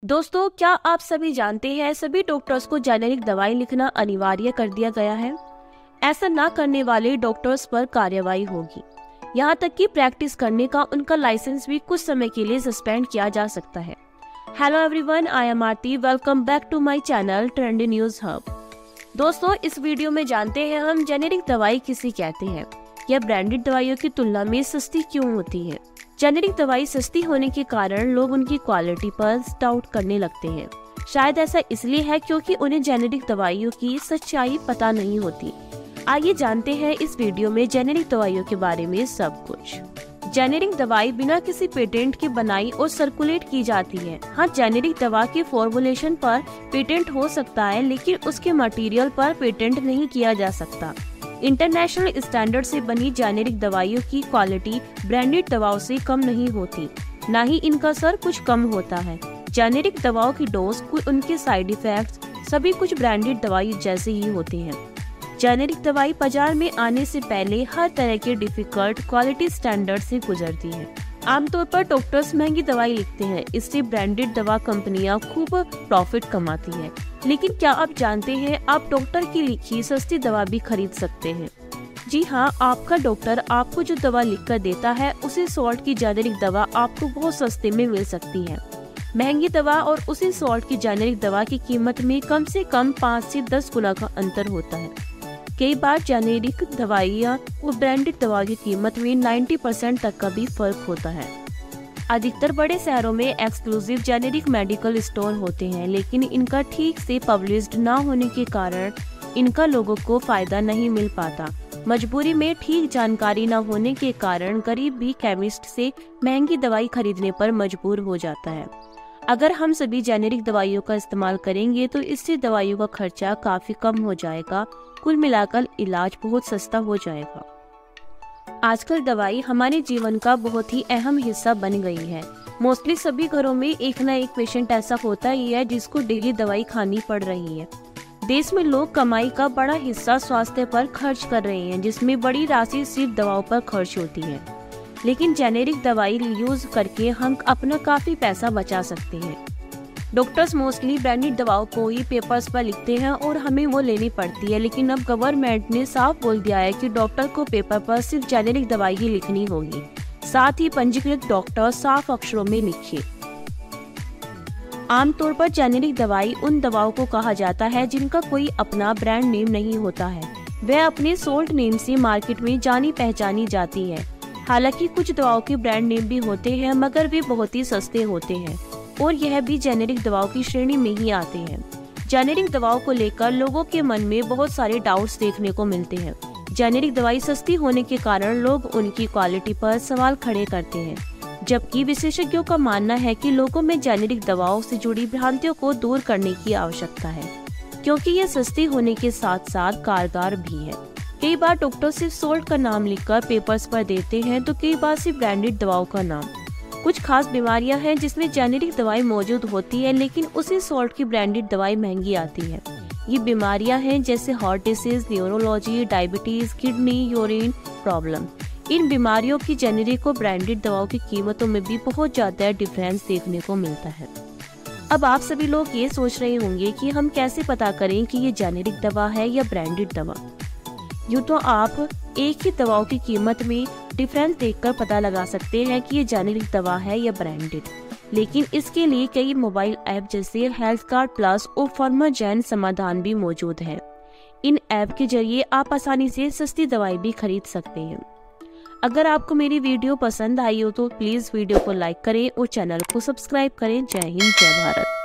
दोस्तों, क्या आप सभी जानते हैं सभी डॉक्टर्स को जेनेरिक दवाई लिखना अनिवार्य कर दिया गया है। ऐसा ना करने वाले डॉक्टर्स पर कार्रवाई होगी। यहाँ तक कि प्रैक्टिस करने का उनका लाइसेंस भी कुछ समय के लिए सस्पेंड किया जा सकता है। Hello everyone, I am Aarti. Welcome back to my channel trendy news hub. दोस्तों, इस वीडियो में जानते हैं हम जेनेरिक दवाई किसे कहते हैं, यह ब्रांडेड दवाइयों की तुलना में सस्ती क्यों होती है। जेनेरिक दवाई सस्ती होने के कारण लोग उनकी क्वालिटी पर डाउट करने लगते हैं। शायद ऐसा इसलिए है क्योंकि उन्हें जेनेरिक दवाइयों की सच्चाई पता नहीं होती। आइए जानते हैं इस वीडियो में जेनेरिक दवाइयों के बारे में सब कुछ। जेनेरिक दवाई बिना किसी पेटेंट के बनाई और सर्कुलेट की जाती है। हाँ, जेनेरिक दवा के फॉर्मुलेशन पर पेटेंट हो सकता है, लेकिन उसके मटेरियल पर पेटेंट नहीं किया जा सकता। इंटरनेशनल स्टैंडर्ड से बनी जेनेरिक दवाइयों की क्वालिटी ब्रांडेड दवाओं से कम नहीं होती, न ही इनका असर कुछ कम होता है। जेनेरिक दवाओं की डोज, उनके साइड इफेक्ट्स सभी कुछ ब्रांडेड दवाई जैसे ही होते हैं। जेनेरिक दवाई बाजार में आने से पहले हर तरह के डिफिकल्ट क्वालिटी स्टैंडर्ड से गुजरती है। आमतौर पर डॉक्टर्स महंगी दवाई लिखते हैं, इससे ब्रांडेड दवा कंपनियां खूब प्रॉफिट कमाती है। लेकिन क्या आप जानते हैं, आप डॉक्टर की लिखी सस्ती दवा भी खरीद सकते हैं। जी हाँ, आपका डॉक्टर आपको जो दवा लिखकर देता है, उसी सॉल्ट की जेनेरिक दवा आपको बहुत सस्ते में मिल सकती है। महंगी दवा और उसी सॉल्ट की जेनेरिक दवा की कीमत में कम से कम 5 से 10 गुना का अंतर होता है। कई बार जेनेरिक दवाइयाँ और ब्रांडेड दवा की कीमत में 90% तक का भी फर्क होता है। अधिकतर बड़े शहरों में एक्सक्लूसिव जेनेरिक मेडिकल स्टोर होते हैं, लेकिन इनका ठीक से पब्लिश्ड न होने के कारण इनका लोगों को फायदा नहीं मिल पाता। मजबूरी में ठीक जानकारी न होने के कारण गरीब भी केमिस्ट से महंगी दवाई खरीदने पर मजबूर हो जाता है। अगर हम सभी जेनेरिक दवाइयों का इस्तेमाल करेंगे तो इससे दवाइयों का खर्चा काफी कम हो जाएगा। कुल मिलाकर इलाज बहुत सस्ता हो जाएगा। आजकल दवाई हमारे जीवन का बहुत ही अहम हिस्सा बन गई है। मोस्टली सभी घरों में एक न एक पेशेंट ऐसा होता ही है जिसको डेली दवाई खानी पड़ रही है। देश में लोग कमाई का बड़ा हिस्सा स्वास्थ्य पर खर्च कर रहे हैं, जिसमें बड़ी राशि सिर्फ दवाओं पर खर्च होती है। लेकिन जेनेरिक दवाई यूज करके हम अपना काफी पैसा बचा सकते हैं। डॉक्टर्स मोस्टली ब्रांडेड दवाओं को ही पेपर्स पर लिखते हैं और हमें वो लेनी पड़ती है, लेकिन अब गवर्नमेंट ने साफ बोल दिया है कि डॉक्टर को पेपर पर सिर्फ जेनेरिक दवाई ही लिखनी होगी। साथ ही पंजीकृत डॉक्टर साफ अक्षरों में लिखे। आमतौर पर जेनेरिक दवाई उन दवाओं को कहा जाता है जिनका कोई अपना ब्रांड नेम नहीं होता है। वह अपने सोल्ड नेम से मार्केट में जानी पहचानी जाती है। हालांकि कुछ दवाओं के ब्रांड नेम भी होते हैं, मगर वे बहुत ही सस्ते होते हैं और यह भी जेनेरिक दवाओं की श्रेणी में ही आते हैं। जेनेरिक दवाओं को लेकर लोगों के मन में बहुत सारे डाउट्स देखने को मिलते हैं। जेनेरिक दवाई सस्ती होने के कारण लोग उनकी क्वालिटी पर सवाल खड़े करते हैं, जबकि विशेषज्ञों का मानना है कि लोगों में जेनेरिक दवाओं से जुड़ी भ्रांतियों को दूर करने की आवश्यकता है, क्योंकि ये सस्ती होने के साथ साथ कारगर भी है। कई बार डॉक्टर सिर्फ सोल्ट का नाम लिखकर पेपर्स पर देते हैं, तो कई बार सिर्फ ब्रांडेड दवाओं का नाम। कुछ खास बीमारियां हैं जिसमें जेनेरिक दवाई मौजूद होती है, लेकिन उसी सॉल्ट की ब्रांडेड दवाई महंगी आती है। ये बीमारियां हैं जैसे heart disease, neurology, diabetes, kidney, urine problem. इन बीमारियों की जेनेरिक और ब्रांडेड दवाओं की कीमतों में भी बहुत ज्यादा डिफरेंस देखने को मिलता है। अब आप सभी लोग ये सोच रहे होंगे कि हम कैसे पता करें कि ये जेनेरिक दवा है या ब्रांडेड दवा। यूँ तो आप एक ही दवाओं की कीमत में डिफरेंस देखकर पता लगा सकते हैं कि ये जेनेरिक दवा है या ब्रांडेड, लेकिन इसके लिए कई मोबाइल ऐप जैसे हेल्थ कार्ड प्लस और फार्माजेन समाधान भी मौजूद है। इन ऐप के जरिए आप आसानी से सस्ती दवाई भी खरीद सकते हैं। अगर आपको मेरी वीडियो पसंद आई हो तो प्लीज वीडियो को लाइक करें और चैनल को सब्सक्राइब करें। जय हिंद, जय भारत।